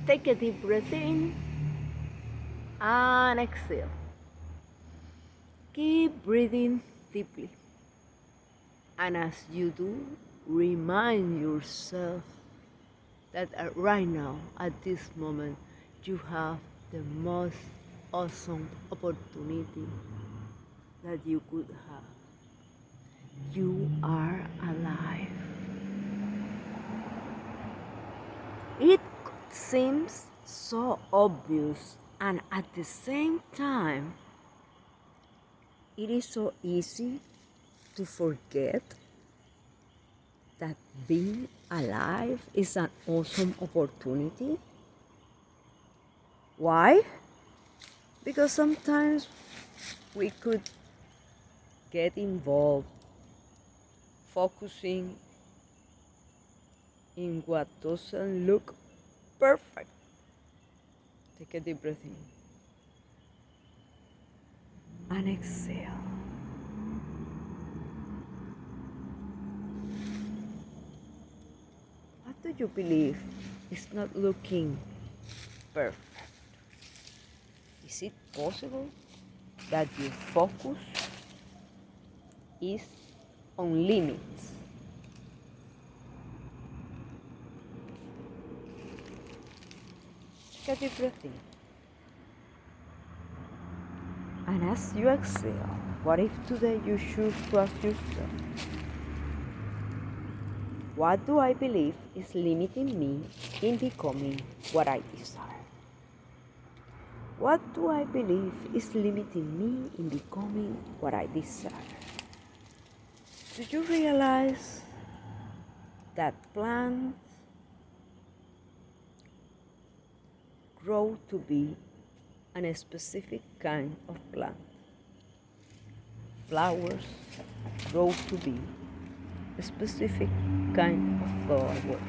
Take a deep breath in and exhale. Keep breathing deeply. And as you do, remind yourself that right now, at this moment, you have the most awesome opportunity that you could have. You are alive. It seems so obvious, and at the same time, it is so easy to forget that being alive is an awesome opportunity. Why? Because sometimes we could get involved focusing in what doesn't look perfect. Take a deep breath in and exhale. What do you believe is not looking perfect? Is it possible that your focus is on limits? Take a deep breath in. And as you exhale, what if today you choose to ask yourself, what do I believe is limiting me in becoming what I desire? What do I believe is limiting me in becoming what I desire? Do you realize that plants grow to be a specific kind of plant? Flowers grow to be a specific kind of flower.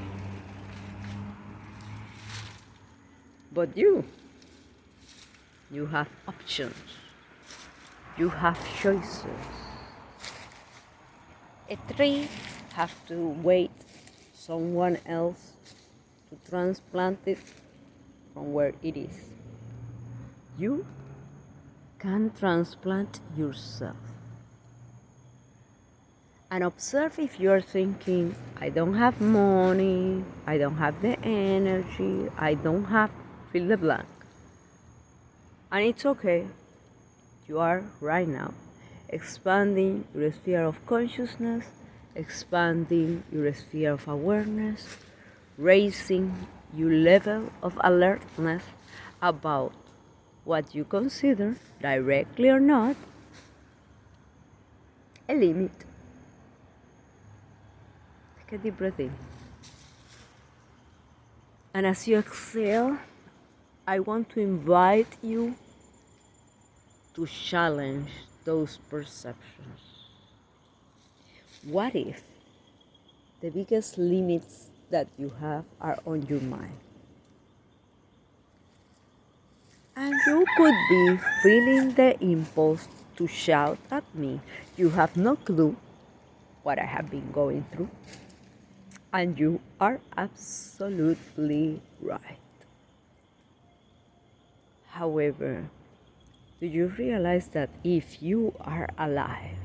But you have options. You have choices. A tree has to wait someone else to transplant it from where it is. You can transplant yourself. And observe if you're thinking, I don't have money, I don't have the energy, I don't have, fill the blank. And it's okay. You are right now expanding your sphere of consciousness, expanding your sphere of awareness, raising your level of alertness about what you consider, directly or not, a limit. Take a deep breath in. And as you exhale, I want to invite you to challenge those perceptions. What if the biggest limits that you have are on your mind? And you could be feeling the impulse to shout at me. You have no clue what I have been going through. And you are absolutely right. However, do you realize that if you are alive,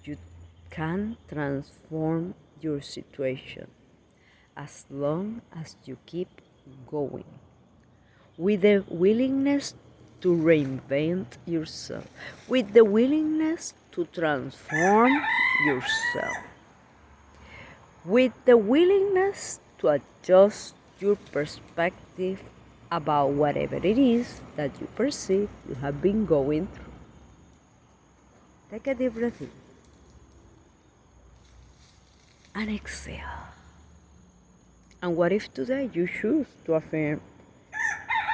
you can transform your situation as long as you keep going with the willingness to reinvent yourself, with the willingness to transform yourself, with the willingness to adjust your perspective about whatever it is that you perceive you have been going through. Take a deep breath in and exhale. And what if today you choose to affirm,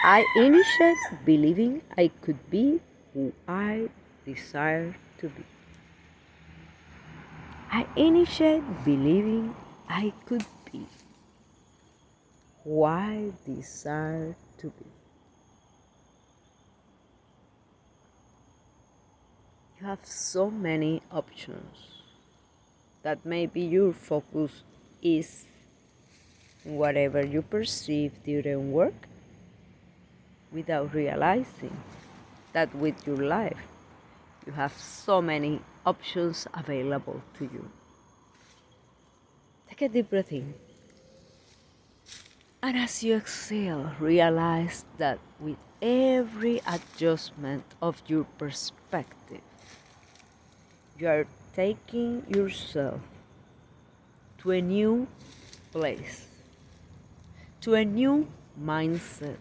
I initiate believing I could be who I desire to be. I initiate believing I could be who I desire to be. You have so many options. that maybe your focus is in whatever you perceive during work without realizing that with your life you have so many options available to you. Take a deep breath in. And as you exhale, realize that with every adjustment of your perspective, you are taking yourself to a new place, to a new mindset.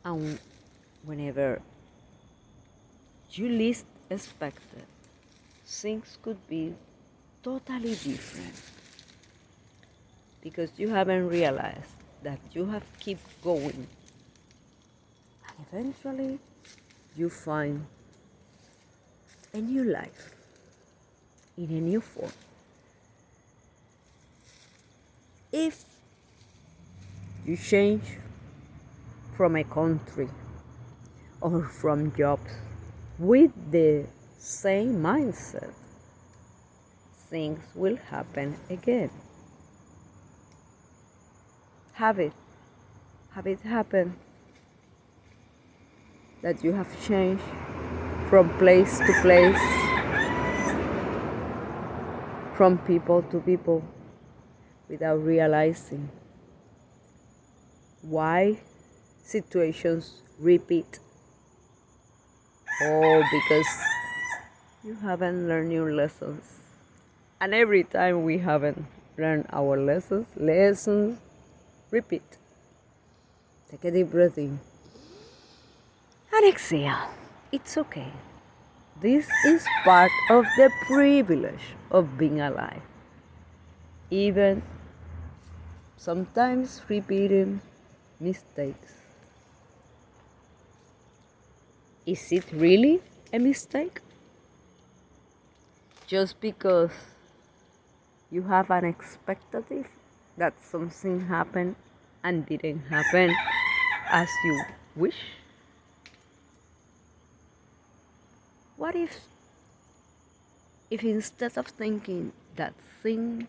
And whenever you least expect it, things could be totally different because you haven't realized that you have keep going, and eventually you find a new life in a new form. If you change from a country or from jobs with the same mindset, things will happen again. Have it happen that you have changed from place to place, from people to people, without realizing why situations repeat. All because you haven't learned your lessons. And every time we haven't learned our lessons repeat. Take a deep breath in and exhale. It's okay. This is part of the privilege of being alive. Even sometimes repeating mistakes. Is it really a mistake? Just because you have an expectative that something happened and didn't happen as you wish? What if instead of thinking that thing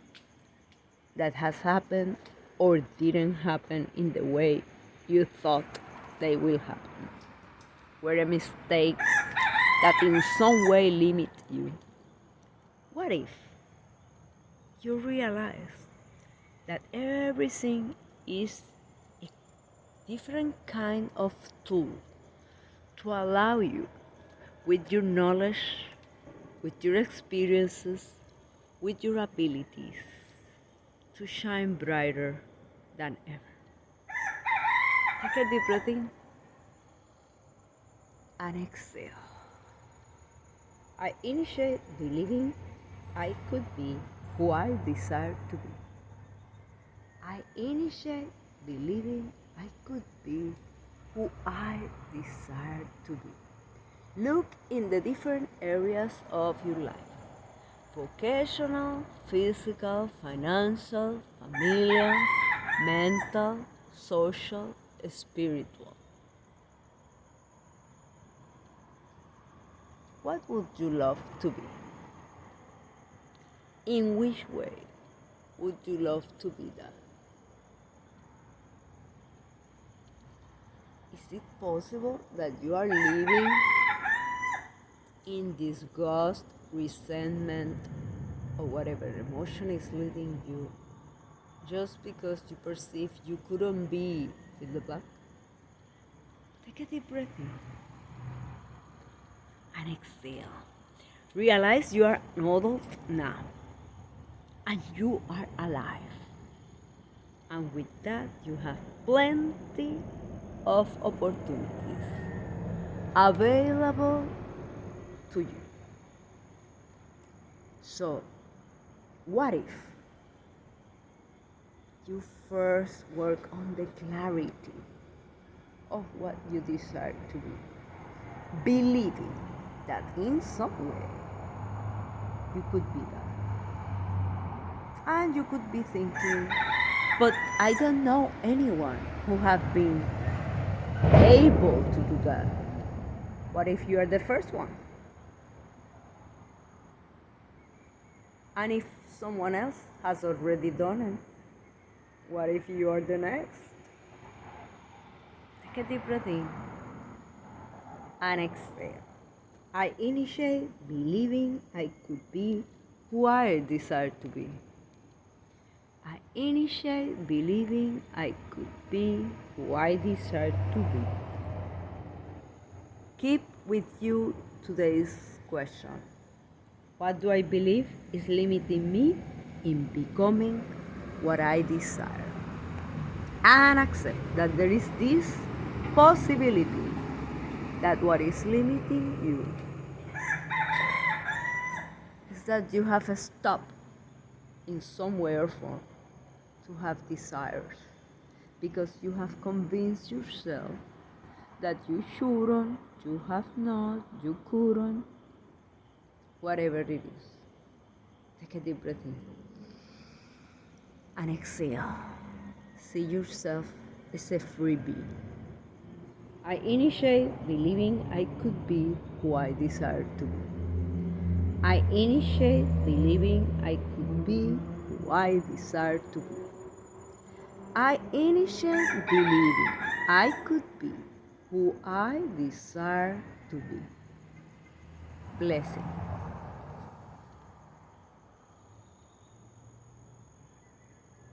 that has happened or didn't happen in the way you thought they will happen were a mistake that in some way limit you? What if you realize that everything is a different kind of tool to allow you, with your knowledge, with your experiences, with your abilities, to shine brighter than ever? Take a deep breath in and exhale. I initiate believing I could be who I desire to be. I initiate believing I could be who I desire to be. Look in the different areas of your life: vocational, physical, financial, familial, mental, social, spiritual. What would you love to be? In which way would you love to be that? Is it possible that you are living in disgust, resentment, or whatever emotion is leading you just because you perceive you couldn't be with the black? Take a deep breath in and exhale. Realize you are an adult now and you are alive. And with that, you have plenty of opportunities available to you. So, what if you first work on the clarity of what you desire to be, believing that in some way you could be that? And you could be thinking, but I don't know anyone who have been able to do that. What if you are the first one? And if someone else has already done it, what if you are the next? Take a deep breath in and exhale. I initiate believing I could be who I desire to be. I initiate believing I could be who I desire to be. Keep with you today's question. What do I believe is limiting me in becoming what I desire? And accept that there is this possibility that what is limiting you is that you have stopped in some way or form to have desires because you have convinced yourself that you shouldn't, you have not, you couldn't, whatever it is. Take a deep breath in and exhale. See yourself as a freebie. I initiate believing I could be who I desire to be. I initiate believing I could be who I desire to be. I initiate believing I could be who I desire to be. Blessing.